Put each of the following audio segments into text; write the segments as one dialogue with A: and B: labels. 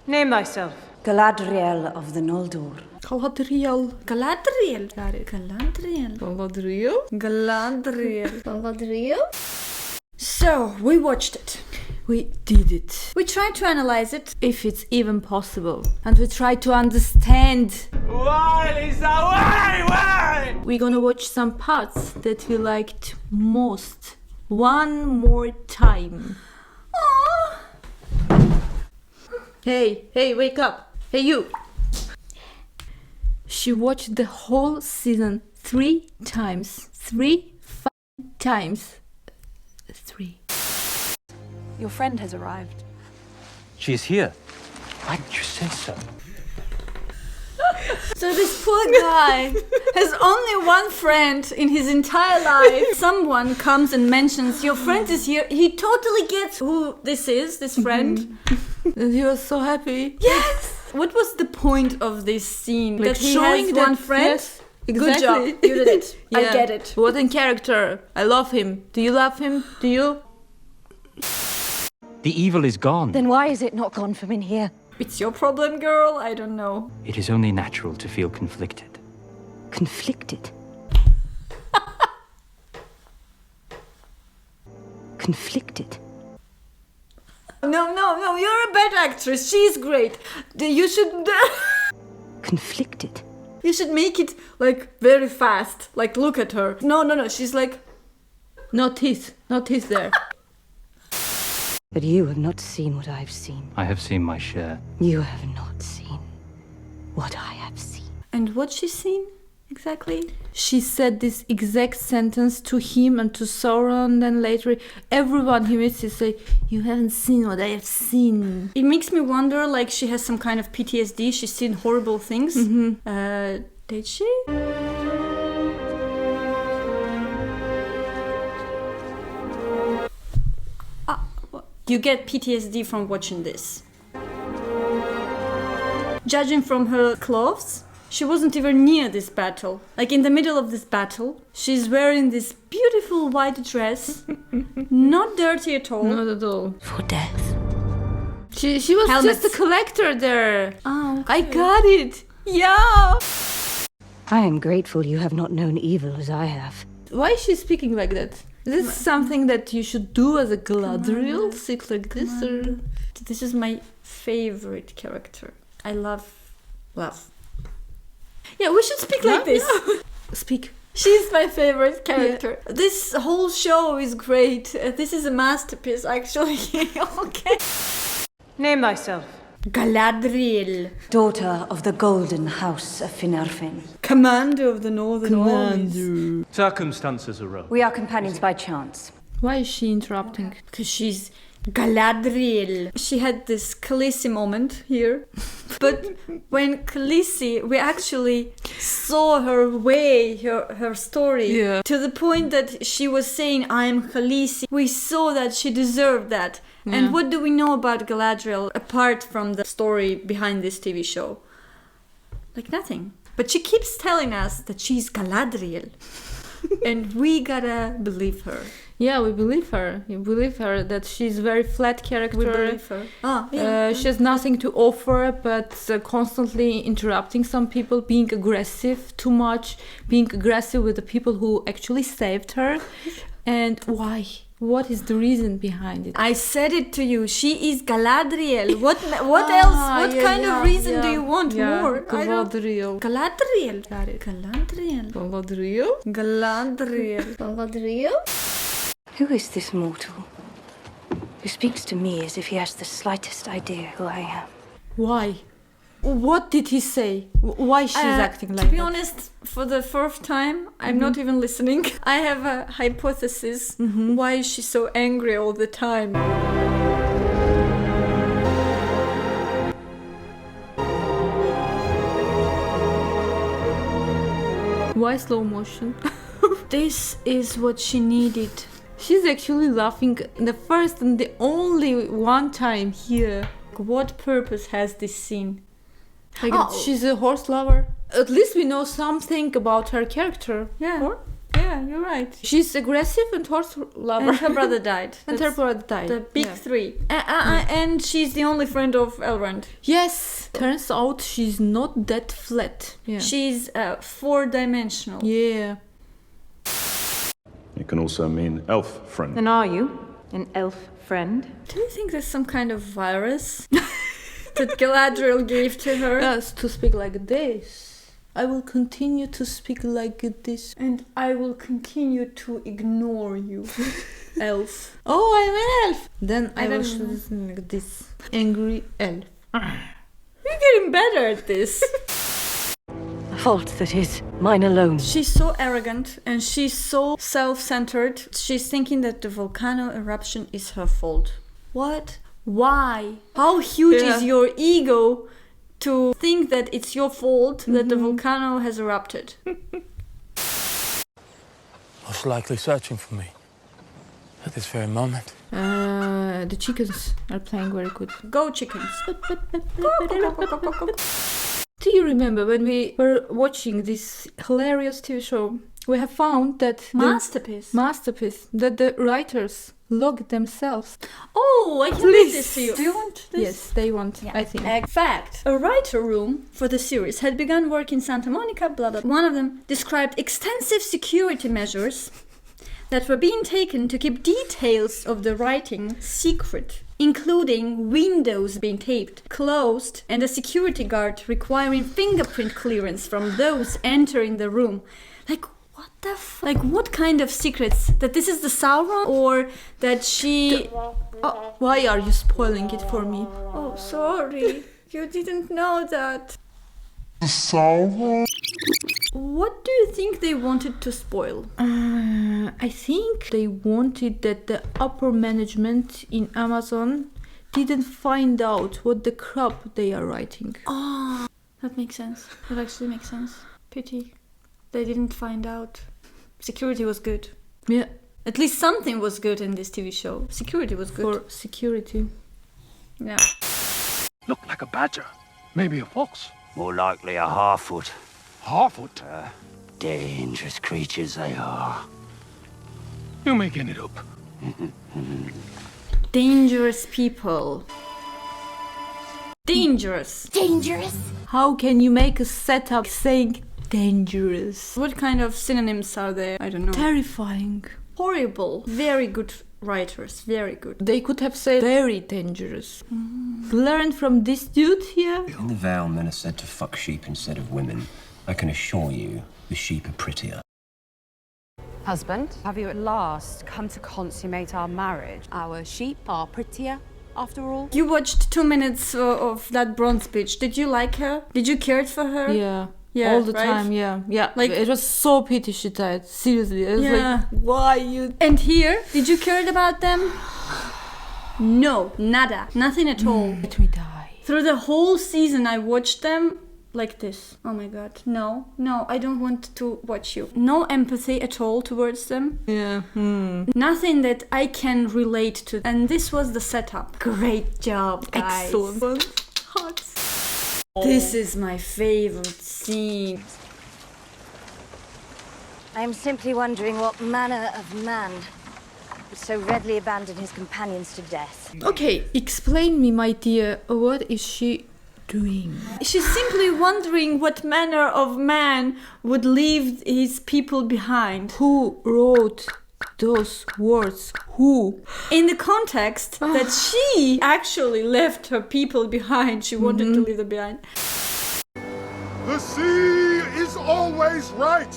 A: Name thyself.
B: Galadriel of the Noldor.
C: Galadriel.
D: Galadriel.
C: Got it.
D: Galadriel.
C: Galadriel?
D: Galadriel.
E: Galadriel?
D: So, we watched it.
C: We did it.
D: We tried to analyze it.
C: If it's even possible. And we tried to understand.
A: Why, Lisa? Why?
C: We're gonna watch some parts that we liked most. One more time.
D: Aww.
C: Hey, wake up. Hey, you. She watched the whole season 3 times. 3 times. 3.
B: Your friend has arrived.
F: She is here. Why didn't you say so?
D: So this poor guy has only one friend in his entire life. Someone comes and mentions, your friend is here. He totally gets who this is, this friend.
C: And he was so happy.
D: Yes! What was the point of this scene?
C: Like
D: that he
C: showing
D: has
C: that
D: one friend?
C: Yes, exactly.
D: Good job, you did it. I
C: Yeah.
D: get it.
C: What in character. I love him. Do you love him? Do you?
F: The evil is gone.
B: Then why is it not gone from in here?
D: It's your problem, girl. I don't know.
F: It is only natural to feel conflicted.
B: Conflicted. Conflicted.
D: No, you're a bad actress. She's great. You should...
B: Conflicted.
D: You should make it, like, very fast. Like, look at her. No, she's like...
C: Not his there.
B: But you have not seen what I've seen.
F: I have seen my share.
B: You have not seen what I have seen.
D: And what's she seen, exactly?
C: She said this exact sentence to him and to Sauron. Then later, everyone he meets is like, "You haven't seen what I have seen."
D: It makes me wonder, like, she has some kind of PTSD. She's seen horrible things. Did she? You get PTSD from watching this. Judging from her clothes, she wasn't even near this battle. Like in the middle of this battle, she's wearing this beautiful white dress, not dirty at all.
C: Not at all.
B: For death.
C: She was
D: Helmets.
C: just a collector there.
D: Oh, okay.
C: I got it. Yeah.
B: I am grateful you have not known evil as I have.
C: Why is she speaking like that? Is this something that you should do as a Galadriel? Sit like this or?
D: This is my favorite character. I love. Yeah, we should speak like this.
C: Speak.
D: She's my favorite character. Yeah. This whole show is great. This is a masterpiece, actually. Okay.
A: Name thyself.
D: Galadriel,
B: Daughter of the Golden House of Finarfin.
D: commander of the Northern Armies.
F: Circumstances arose.
B: We are companions by chance.
C: Why is she interrupting?
D: Because she's Galadriel. She had this Khaleesi moment here. But when Khaleesi, we actually saw her way, her story, to the point that she was saying, I'm Khaleesi. We saw that she deserved that. Yeah. And what do we know about Galadriel apart from the story behind this TV show? Like nothing. But she keeps telling us that she's Galadriel. And we gotta believe her.
C: Yeah, we believe her. We believe her that she's a very flat character.
D: We believe her.
C: She has nothing to offer, but constantly interrupting some people, being aggressive too much, being aggressive with the people who actually saved her. And why? What is the reason behind it?
D: I said it to you. She is Galadriel. What else? What kind of reason do you want more?
C: Galadriel.
D: Galadriel.
C: Got it.
D: Galadriel.
C: Galadriel?
D: Galadriel.
E: Galadriel?
B: Who is this mortal who speaks to me as if he has the slightest idea who I am?
C: Why? What did he say? Why she's acting like that?
D: To be honest, for the first time, I'm not even listening. I have a hypothesis. Why is she so angry all the time?
C: Why slow motion?
D: This is what she needed.
C: She's actually laughing the first and the only one time here.
D: What purpose has this scene?
C: Like she's a horse lover. At least we know something about her character.
D: Yeah.
C: Or?
D: Yeah. Yeah, you're right.
C: She's aggressive and horse lover.
D: And her brother died.
C: And her brother died.
D: The big
C: Yeah.
D: three. And she's the only friend of Elrond.
C: Yes. Turns out she's not that flat. Yeah.
D: She's four-dimensional.
C: Yeah.
G: It can also mean elf friend.
A: And are you an elf friend?
D: Do you think there's some kind of virus that Galadriel gave to her?
C: Yes, to speak like this. I will continue to speak like this.
D: And I will continue to ignore you, elf.
C: Oh, I'm an elf. Then I will
D: don't know.
C: listen like this. Angry elf.
D: You're getting better at this.
H: A fault that is mine alone.
D: She's so arrogant and she's so self-centered. She's thinking that the volcano eruption is her fault. What? Why? How huge is your ego to think that it's your fault that the volcano has erupted?
F: Most likely searching for me. At this very moment.
C: The chickens are playing very good.
D: Go chickens.
C: Do you remember when we were watching this hilarious TV show? We have found that masterpiece that the writers logged themselves.
D: Oh, I can read this to you. Do you want this?
C: Yes, they want. I think.
D: In fact, a writer room for the series had begun work in Santa Monica, blah, blah. One of them described extensive security measures that were being taken to keep details of the writing secret, including windows being taped, closed, and a security guard requiring fingerprint clearance from those entering the room. Like, what the Like, what kind of secrets? That this is the Sauron, or that she...
C: Why are you spoiling it for me?
D: Oh, sorry. You didn't know that. What do you think they wanted to spoil?
C: I think they wanted that the upper management in Amazon didn't find out what the crap they are writing.
D: Oh, that makes sense. That actually makes sense. Pity. They didn't find out. Security was good.
C: Yeah.
D: At least something was good in this TV show. Security was good.
C: For security.
D: Yeah.
F: Look like a badger. Maybe a fox.
I: More likely a half-foot.
F: Half-foot.
I: Dangerous creatures they are.
F: You're making it up.
D: Dangerous people. Dangerous.
E: Dangerous.
C: How can you make a setup saying dangerous?
D: What kind of synonyms are there? I don't know.
C: Terrifying.
D: Horrible. Very good writers. Very good.
C: They could have said very dangerous. Learn from this dude here.
J: When the Vale men are said to fuck sheep instead of women, I can assure you the sheep are prettier.
K: Husband, have you at last come to consummate our marriage? Our sheep are prettier, after all.
D: You watched 2 minutes of that Bronze bitch. Did you like her? Did you care for her?
C: Yeah.
D: Yeah,
C: all the
D: right?
C: time, yeah.
D: Like,
C: it was so pity she died. Seriously. It was
D: Yeah.
C: like, why you...
D: And here, did you care about them? No, nada. Nothing at all.
C: Let me die.
D: Through the whole season, I watched them like this. Oh my god. No, I don't want to watch you. No empathy at all towards them.
C: Yeah.
D: Nothing that I can relate to. And this was the setup. Great job, guys.
C: Excellent.
D: Hot. This is my favorite scene.
H: I am simply wondering what manner of man would so readily abandon his companions to death.
C: Okay, explain me, my dear, what is she doing?
D: She's simply wondering what manner of man would leave his people behind.
C: Who wrote those words? Who?
D: In the context that she actually left her people behind. She wanted to leave them behind.
G: The sea is always right.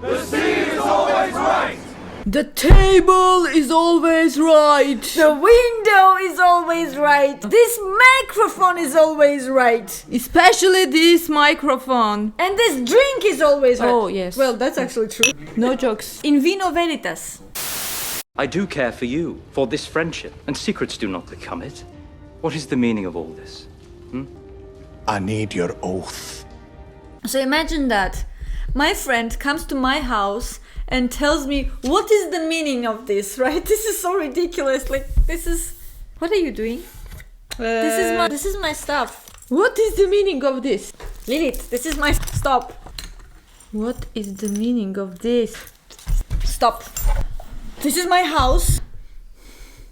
A: The sea is always right!
C: The table is always right.
D: The window is always right. This microphone is always right.
C: Especially this microphone.
D: And this drink is always right.
C: Oh, yes.
D: Well, that's actually true.
C: No jokes.
D: In vino veritas.
L: I do care for you, for this friendship, and secrets do not become it. What is the meaning of all this?
G: I need your oath.
D: So imagine that. My friend comes to my house and tells me, what is the meaning of this, right? This is so ridiculous. Like, this is... What are you doing? This is my stuff.
C: What is the meaning of this?
D: Lilith, this is my... Stop.
C: What is the meaning of this?
D: Stop. This is my house.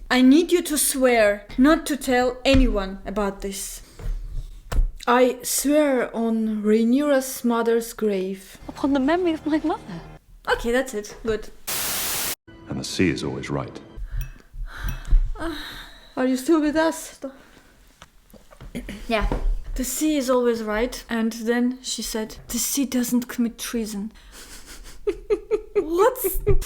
D: I need you to swear not to tell anyone about this.
C: I swear on Rhaenyra's mother's grave.
B: Upon the memory of my mother.
D: Okay, that's it. Good.
G: And the sea is always right.
C: Are you still with us?
D: Yeah. The sea is always right. And then she said, the sea doesn't commit treason. What?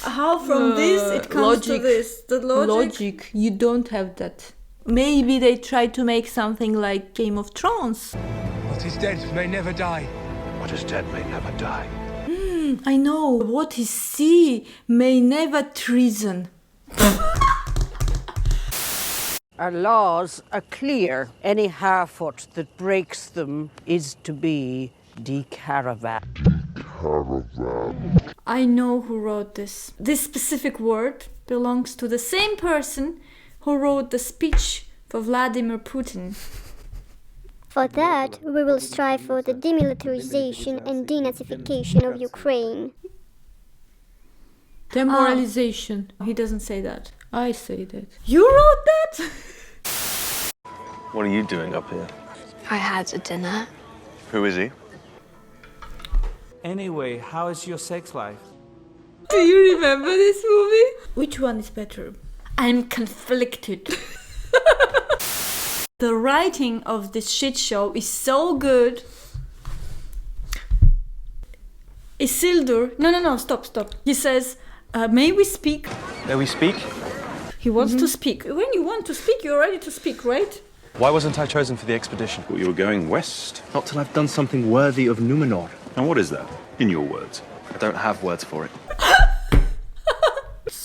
D: How from this it comes to this? The
C: Logic. You don't have that. Maybe they tried to make something like Game of Thrones.
F: What is dead may never die.
I: What is dead may never die.
C: I know. What is sea may never treason.
M: Our laws are clear. Any Harfoot that breaks them is to be decaravan.
D: I know who wrote this. This specific word belongs to the same person who wrote the speech for Vladimir Putin.
E: For that, we will strive for the demilitarization and denazification of Ukraine.
C: Demoralization.
D: He doesn't say that.
C: I say that.
D: You wrote that?
N: What are you doing up here?
B: I had a dinner.
N: Who is he?
F: Anyway, how is your sex life?
C: Do you remember this movie? Which one is better?
D: I'm conflicted. The writing of this shit show is so good. Isildur, no, stop. He says, may we speak?
N: May we speak?
D: He wants to speak. When you want to speak, you're ready to speak, right?
N: Why wasn't I chosen for the expedition?
G: Well, you were going west.
N: Not till I've done something worthy of Numenor.
G: And what is that, in your words?
N: I don't have words for it.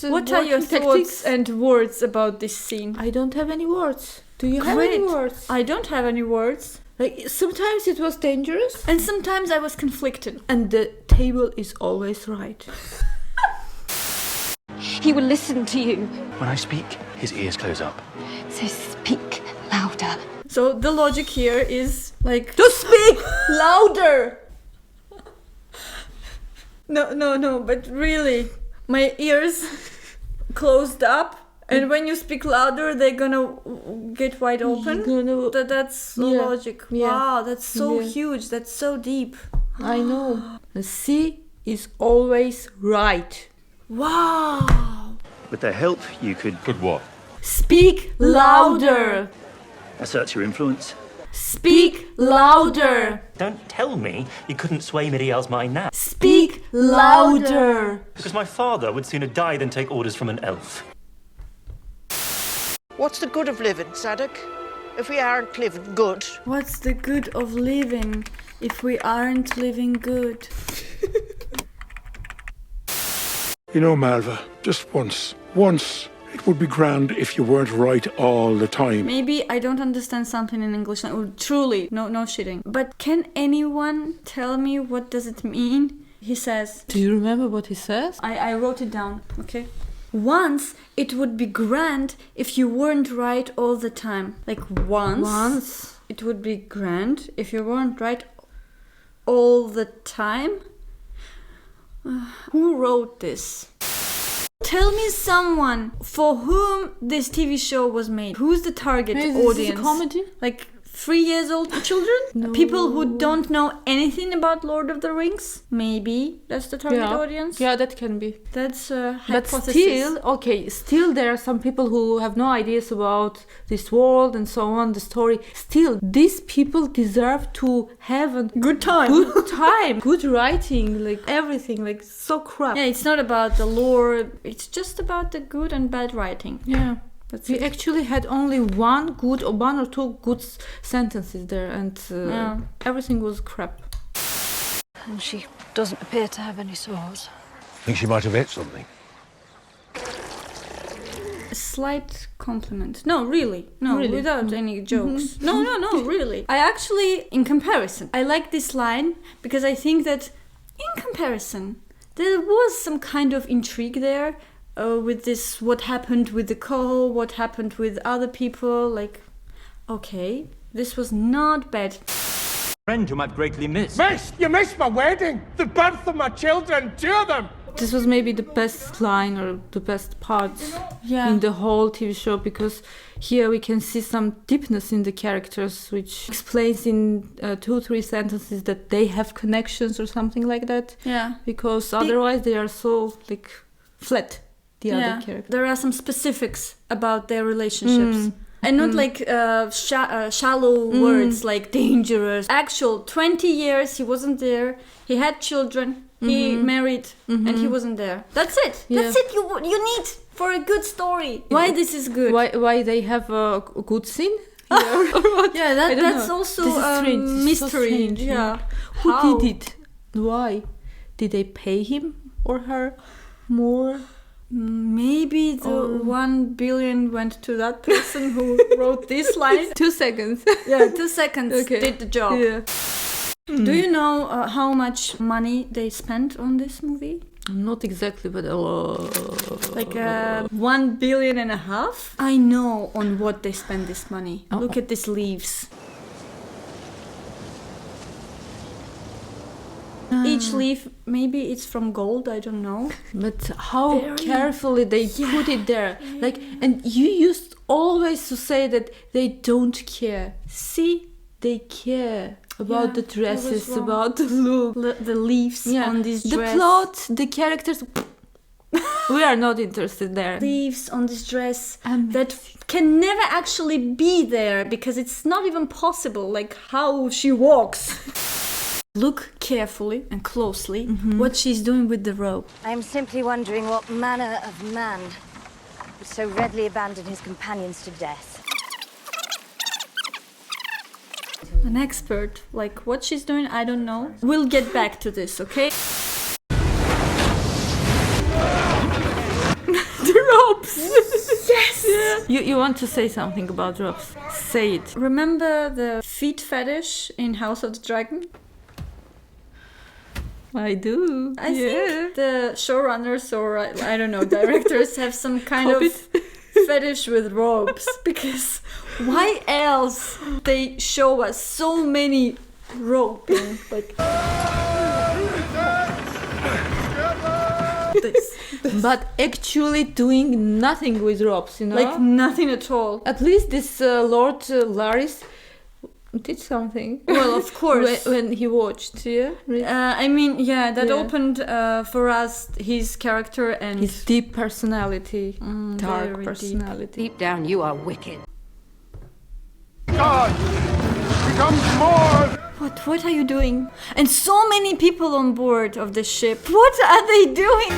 D: What are your thoughts and words about this scene?
C: I don't have any words. Do you have any words?
D: I don't have any words.
C: Like, sometimes it was dangerous.
D: And sometimes I was conflicted.
C: And the table is always right.
B: He will listen to you.
I: When I speak, his ears close up.
B: So speak louder.
D: So the logic here is like...
C: To speak louder!
D: No, but really, my ears closed up, and when you speak louder, they're gonna get wide open. That's the logic.
C: Yeah.
D: Wow, that's so huge. That's so deep.
C: I know. The sea is always right.
D: Wow.
I: With their help, you could...
G: Could what?
C: Speak louder.
I: assert your influence.
C: Speak louder.
O: Don't tell me you couldn't sway Miriel's mind now.
C: Speak louder.
O: Because my father would sooner die than take orders from an elf.
M: What's the good of living, Sadok, if we aren't living good?
D: What's the good of living if we aren't living good?
G: You know, Malva, just once, it would be grand if you weren't right all the time.
D: Maybe I don't understand something in English. Truly, no shitting. But can anyone tell me what does it mean? He says...
C: Do you remember what he says?
D: I wrote it down, okay? Once, it would be grand if you weren't right all the time. Like once, it would be grand if you weren't right all the time. Who wrote this? Tell me someone for whom this TV show was made. Who's the target audience?
C: Is this a comedy?
D: Like 3 years old children?
C: No.
D: People who don't know anything about Lord of the Rings? Maybe that's the target audience.
C: Yeah, that can be.
D: That's a
C: hypothesis. But still there are some people who have no ideas about this world and so on, the story. Still, these people deserve to have a
D: good time.
C: Good writing, like everything, like so crap.
D: Yeah, it's not about the lore. It's just about the good and bad writing.
C: Yeah. We actually had only one or two good sentences there, and everything was crap.
K: And she doesn't appear to have any sores.
I: Think she might have hit something.
D: A slight compliment. No, really. No,
C: really?
D: Without any jokes. No, really. I actually, in comparison, I like this line because I think that in comparison, there was some kind of intrigue there. With this, what happened with the Coho, what happened with other people, like, okay, this was not bad.
F: Friend you might greatly miss.
P: Miss, you missed my wedding, the birth of my children, 2 of them.
C: This was maybe the best line or the best part in the whole TV show, because here we can see some deepness in the characters, which explains in 2-3 sentences that they have connections or something like that.
D: Yeah.
C: Because otherwise they are so like flat, the other characters.
D: There are some specifics about their relationships. And not like shallow words like dangerous. Actual 20 years he wasn't there. He had children. He married and he wasn't there. That's it.
C: Yeah.
D: That's it you need for a good story. Why this is good?
C: Why they have a good scene?
D: Yeah, that's
C: know.
D: also
C: This is strange. This is
D: mystery.
C: so strange.
D: Yeah.
C: Who did it? Why? Did they pay him or her more?
D: Maybe the 1 billion went to that person who wrote this line.
C: 2 seconds.
D: Yeah, 2 seconds did the job.
C: Yeah.
D: Do you know how much money they spent on this movie?
C: Not exactly, but a lot.
D: Like 1.5 billion? I know on what they spend this money. Look at these leaves. Each leaf, maybe it's from gold, I don't know.
C: But how carefully they put it there. Like, and you used always to say that they don't care. See, they care about the dresses, about the look.
D: The leaves on this dress.
C: The plot, the characters. We are not interested there.
D: Leaves on this dress that can never actually be there because it's not even possible, like how she walks. Look carefully and closely what she's doing with the rope.
H: I am simply wondering what manner of man would so readily abandon his companions to death.
D: An expert, like what she's doing, I don't know. We'll get back to this, okay?
C: The ropes!
D: Yes!
C: Yeah. You want to say something about ropes? Say it.
D: Remember the feet fetish in House of the Dragon?
C: I do.
D: I think the showrunners or I don't know, directors have some kind of fetish with ropes, because why else they show us so many roping like this.
C: But actually doing nothing with ropes, you know?
D: Like nothing at all.
C: At least this Lord Laris did something.
D: Well, of course.
C: when he watched,
D: I mean, that opened for us his character and
C: his deep personality, dark personality.
K: Deep down, you are wicked.
G: God becomes more.
D: What are you doing? And so many people on board of the ship. What are they doing?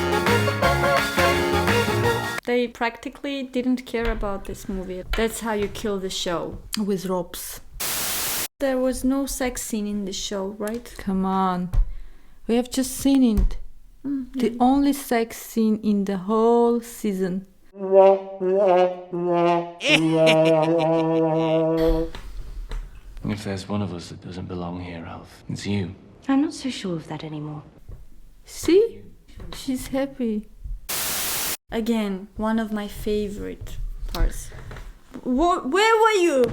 D: They practically didn't care about this movie. That's how you kill the show.
C: With ropes.
D: There was no sex scene in the show, right?
C: Come on. We have just seen it. The only sex scene in the whole season.
L: If there's one of us that doesn't belong here, Alf, it's you.
H: I'm not so sure of that anymore.
C: See? She's happy.
D: Again, one of my favorite parts. Where were you?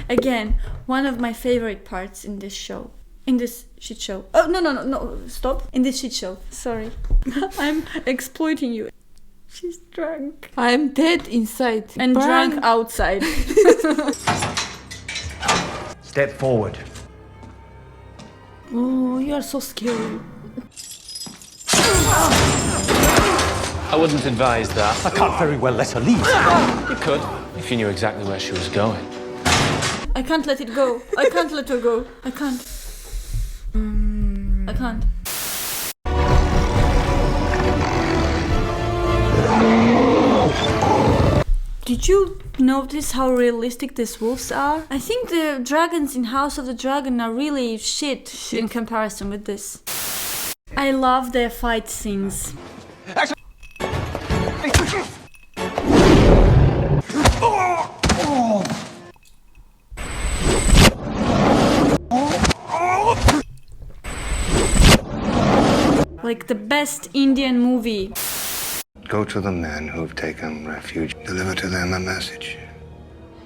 D: Again, one of my favorite parts in this show. In this shit show. Oh, no, stop. In this shit show. Sorry. I'm exploiting you. She's drunk.
C: I'm dead inside.
D: And drunk outside.
I: Step forward.
C: Oh, you are so scary.
F: I wouldn't advise that.
O: I can't very well let her leave.
F: You could, if you knew exactly where she was going.
D: I can't let it go. I can't let her go. I can't. I can't. Did you notice how realistic these wolves are? I think the dragons in House of the Dragon are really shit in comparison with this. I love their fight scenes. Like the best Indian movie.
P: Go to the men who've taken refuge. Deliver to them a message.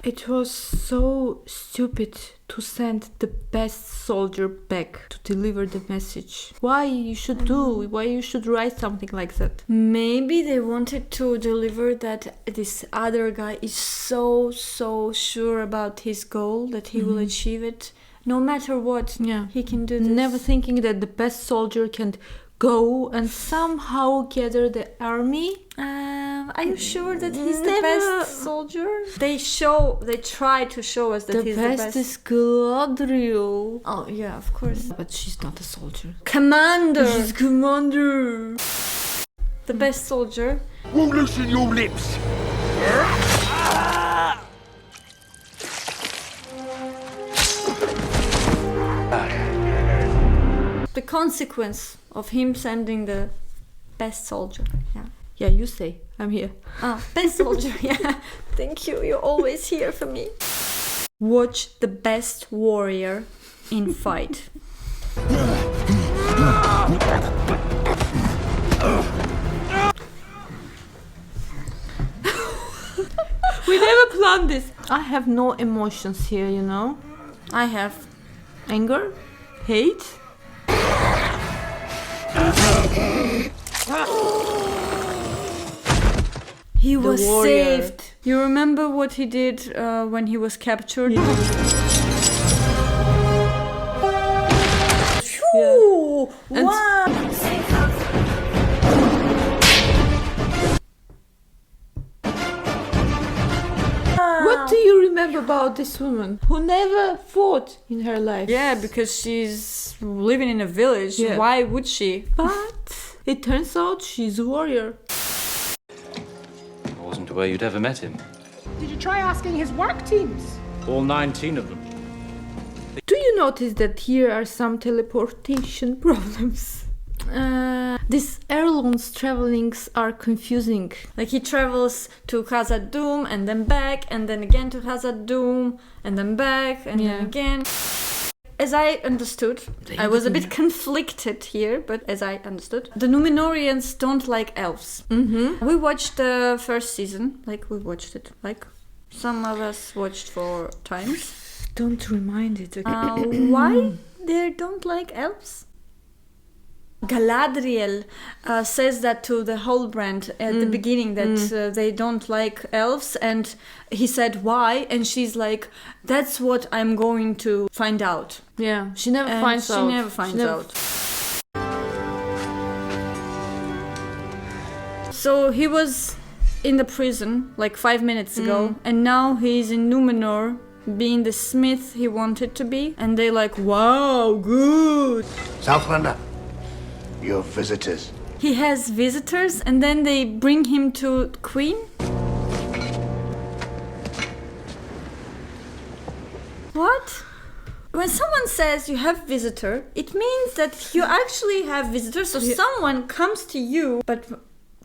C: It was so stupid to send the best soldier back to deliver the message. Why you should write something like that?
D: Maybe they wanted to deliver that this other guy is so sure about his goal that he will achieve it no matter what.
C: Yeah,
D: he can do this.
C: Never thinking that the best soldier can go and somehow gather the army.
D: Are you sure that he's the best soldier? They try to show us that he's the best.
C: The best is Galadriel.
D: Oh yeah, of course.
C: But she's not a soldier.
D: Commander.
C: She's commander.
D: The best soldier.
G: Won't loosen your lips.
D: The consequence of him sending the best soldier.
C: Yeah, you say. I'm here.
D: Best soldier. Yeah. Thank you. You're always here for me. Watch the best warrior in fight.
C: We never planned this. I have no emotions here, you know.
D: I have
C: anger, hate.
D: He was saved. You remember what he did when he was captured?
C: Yeah.
D: Phew, wow.
C: What do you remember about this woman who never fought in her life?
D: Yeah, because she's living in a village.
C: Yeah.
D: Why would she?
C: But it turns out she's a warrior.
L: I wasn't aware you'd ever met him.
Q: Did you try asking his work teams?
L: All 19 of them.
C: Do you notice that here are some teleportation problems? These Erlon's travelings are confusing.
D: Like he travels to Khazad-dûm and then back and then again to Khazad-dûm and then back and then again. As I understood, I was a bit conflicted here, but as I understood, the Númenóreans don't like elves. We watched the first season, we watched it, some of us watched 4 times.
C: Don't remind it.
D: Why they don't like elves? Galadriel says that to the Halbrand at the beginning, that they don't like elves, and he said why, and she's like, that's what I'm going to find out.
C: Yeah, she never finds out.
D: She never finds out. So he was in the prison 5 minutes ago, and now he's in Númenor being the smith he wanted to be, and they're like, wow, good.
P: Southlander, your visitors.
D: He has visitors, and then they bring him to Queen. What? When someone says you have visitor, it means that you actually have visitors. So someone comes to you, but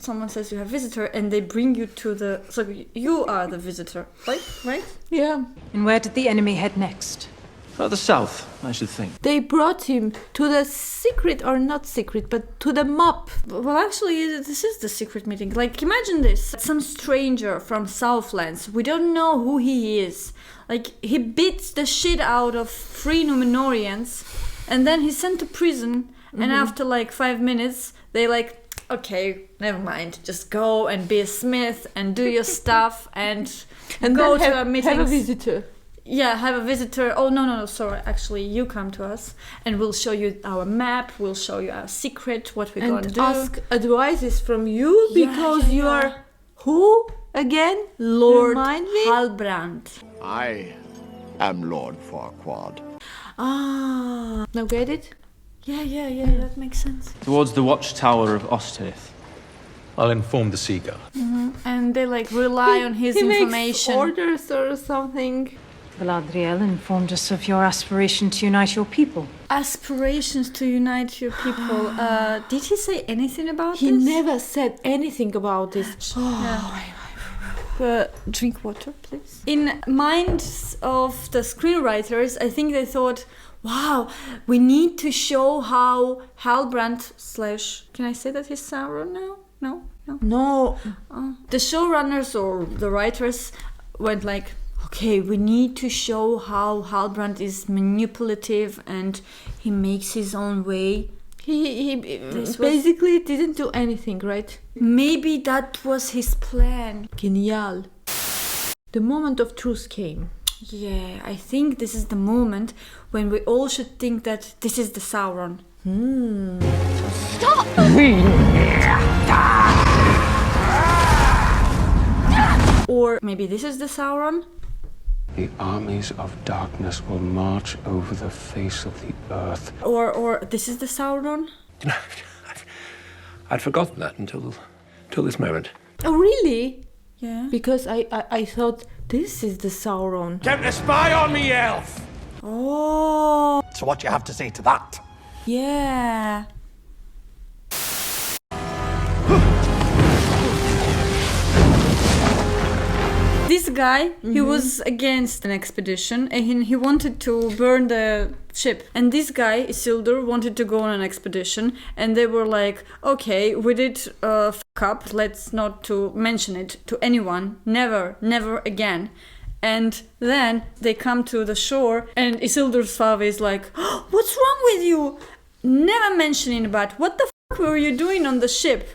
D: someone says you have visitor, and they bring you to the... So you are the visitor, right?
C: Yeah.
K: And where did the enemy head next?
L: Further south, I should think.
C: They brought him to the secret, or not secret, but to the map.
D: Well, actually, this is the secret meeting. Imagine this. Some stranger from Southlands. We don't know who he is. He beats the shit out of 3 Númenóreans, and then he's sent to prison, and after 5 minutes, they okay, never mind. Just go and be a smith and do your stuff and go to a meeting.
C: Have a visitor.
D: Yeah, have a visitor. Oh, no, sorry. Actually, you come to us and we'll show you our map. We'll show you our secret, what we're going to do.
C: And ask advices from you because you are who again?
D: Lord
C: Remind me?
D: Halbrand.
R: I am Lord Farquaad.
C: Ah, now get it?
D: Yeah, that makes sense.
L: Towards the watchtower of Osteth.
N: I'll inform the Seagull.
D: And they rely on his information.
C: Makes orders or something.
K: Galadriel informed us of your aspiration to unite your people.
D: Aspirations to unite your people. Did he say anything about
C: He
D: this?
C: never said anything about this.
D: Drink water, please. In minds of the screenwriters, I think they thought, wow, we need to show how Halbrand / Can I say that he's Sauron now? No.
C: No.
D: The showrunners or the writers went okay, we need to show how Halbrand is manipulative and he makes his own way.
C: He basically didn't do anything, right?
D: Maybe that was his plan.
C: Genial. The moment of truth came.
D: Yeah, I think this is the moment when we all should think that this is the Sauron.
H: Stop!
D: Or maybe this is the Sauron?
S: The armies of darkness will march over the face of the earth.
D: Or this is the Sauron?
S: I'd forgotten that until this moment.
C: Oh, really?
D: Yeah.
C: Because I thought this is the Sauron.
P: Attempt to spy on me, elf!
D: Oh.
P: So what do you have to say to that?
D: Yeah. This guy, he was against an expedition and he wanted to burn the ship. And this guy, Isildur, wanted to go on an expedition and they were like, okay, we did fuck up, let's not to mention it to anyone, never again. And then they come to the shore and Isildur's father is like, oh, what's wrong with you? Never mentioning about what the fuck were you doing on the ship?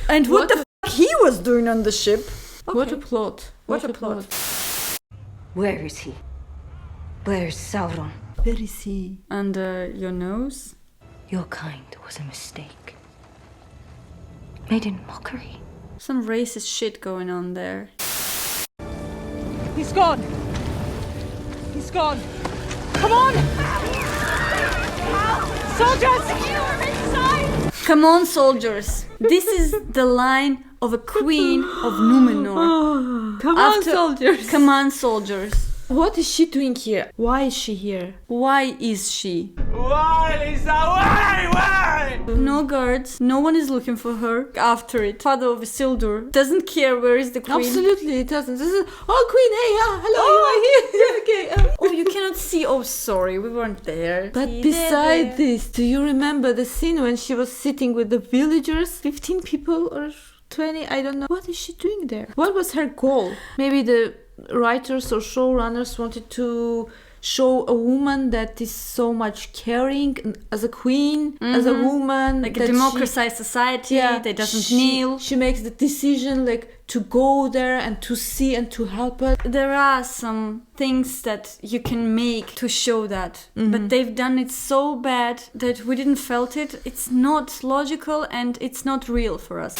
D: And what the fuck he was doing on the ship?
C: Okay. What a plot.
D: What a plot.
B: Where is he? Where is Sauron?
C: Where is he?
D: And your nose?
B: Your kind was a mistake. Made in mockery.
D: Some racist shit going on there.
K: He's gone. He's gone. Come on! Soldiers!
D: Come on, soldiers. This is the line of a queen of Numenor.
C: Come on, soldiers.
D: Come on, soldiers.
C: What is she doing here? Why is she here?
D: Why is she?
A: Why, Lisa? Why?
D: No guards. No one is looking for her. After it, father of Isildur doesn't care where is the queen.
C: Absolutely, it doesn't. This is queen. Hey, hello. Oh,
D: okay. Oh, you cannot see. Oh, sorry, we weren't there.
C: But beside this, do you remember the scene when she was sitting with the villagers? 15 people or 20? I don't know. What is she doing there? What was her goal? Maybe the writers or showrunners wanted to show a woman that is so much caring as a queen, as a woman,
D: like a democratized society that doesn't kneel.
C: She makes the decision like to go there and to see and to help her.
D: There are some things that you can make to show that, but they've done it so bad that we didn't felt it. It's not logical and it's not real for us.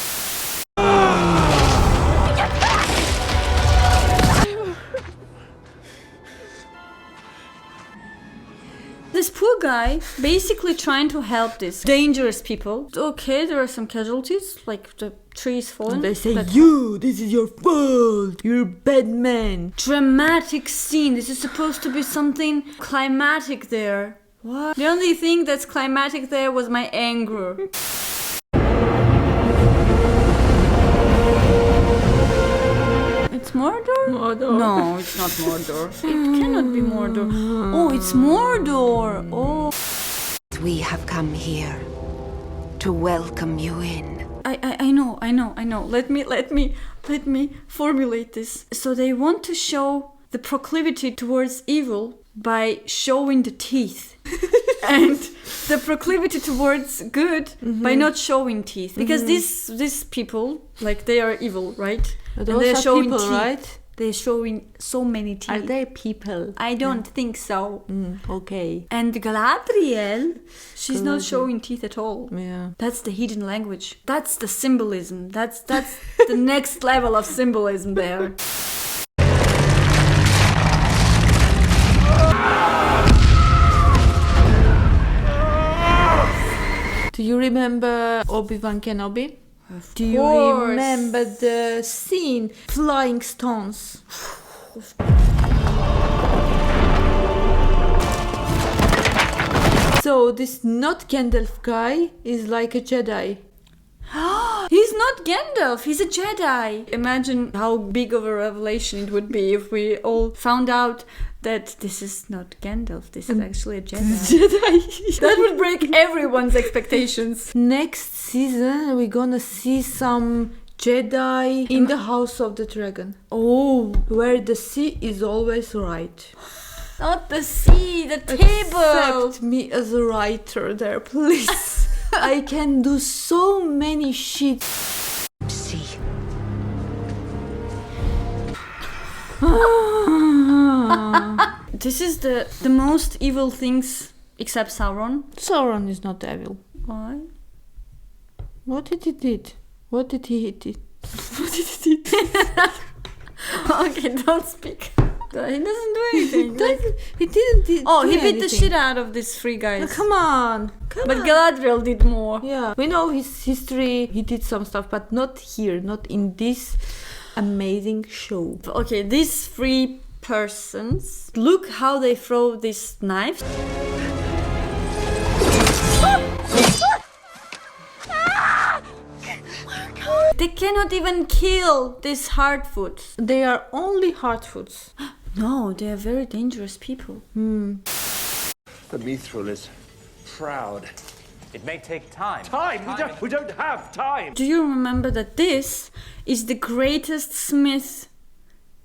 D: This poor guy basically trying to help these dangerous people. Okay, there are some casualties, like the trees falling.
C: They say, this is your fault. You're a bad man.
D: Dramatic scene. This is supposed to be something climatic there. What? The only thing that's climatic there was my anger. It's Mordor? No, it's not Mordor. It cannot be Mordor. Oh, it's Mordor. Oh.
T: We have come here to welcome you in.
D: I know. Let me formulate this. So they want to show the proclivity towards evil by showing the teeth. And the proclivity towards good by not showing teeth. Because these people, like, they are evil, right?
C: But
D: and they're showing
C: people,
D: teeth.
C: right?
D: They're showing so many teeth.
C: Are they people?
D: I don't think so.
C: Okay.
D: And Galadriel, she's not showing teeth at all.
C: Yeah.
D: That's the hidden language. That's the symbolism. That's the next level of symbolism there.
C: Do you remember Obi-Wan Kenobi? Do you remember the scene? Flying stones. So this not Gandalf guy is like a Jedi.
D: He's not Gandalf, he's a Jedi. Imagine how big of a revelation it would be if we all found out that this is not Gandalf, this is actually a Jedi. That would break everyone's expectations.
C: Next season we're gonna see some Jedi in the House of the Dragon.
D: Oh,
C: Where the sea is always right.
D: not the sea, the table.
C: Accept me as a writer there, please. I can do so many shit.
T: See.
D: This is the most evil things except Sauron.
C: Sauron is not evil.
D: Why?
C: What did he did? What did he did?
D: What did he do? Okay, don't speak. He doesn't do anything.
C: He didn't do
D: he beat the
C: anything.
D: shit out of these three guys.
C: Come on.
D: But Galadriel did more.
C: Yeah, we know his history. He did some stuff, but not here, not in this amazing show.
D: Okay, these three persons, look how they throw these knives. They cannot even kill these hardfoots.
C: They are only hardfoots.
D: No, they are very dangerous people.
R: The Mithril is proud.
L: It may take time.
P: Time? We don't have time.
D: Do you remember that this is the greatest smith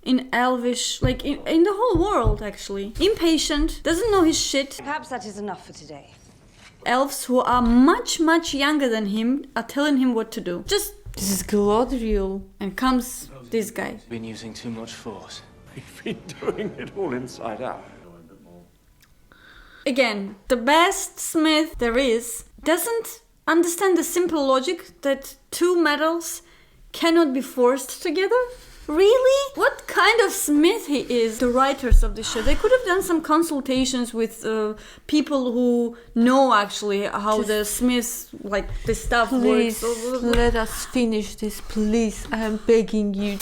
D: in Elvish, like in the whole world actually? Impatient, doesn't know his shit.
H: Perhaps that is enough for today.
D: Elves who are much younger than him are telling him what to do. Just
C: This is Galadriel.
D: and comes this guy.
F: Been using too much force.
P: We've been doing it all inside out.
D: Again, the best smith there is doesn't understand the simple logic that two metals cannot be forced together. Really? What kind of smith he is? The writers of the show, they could have done some consultations with people who know actually how the smiths, like the stuff
C: Please,
D: works.
C: let us finish this, please. I am begging you.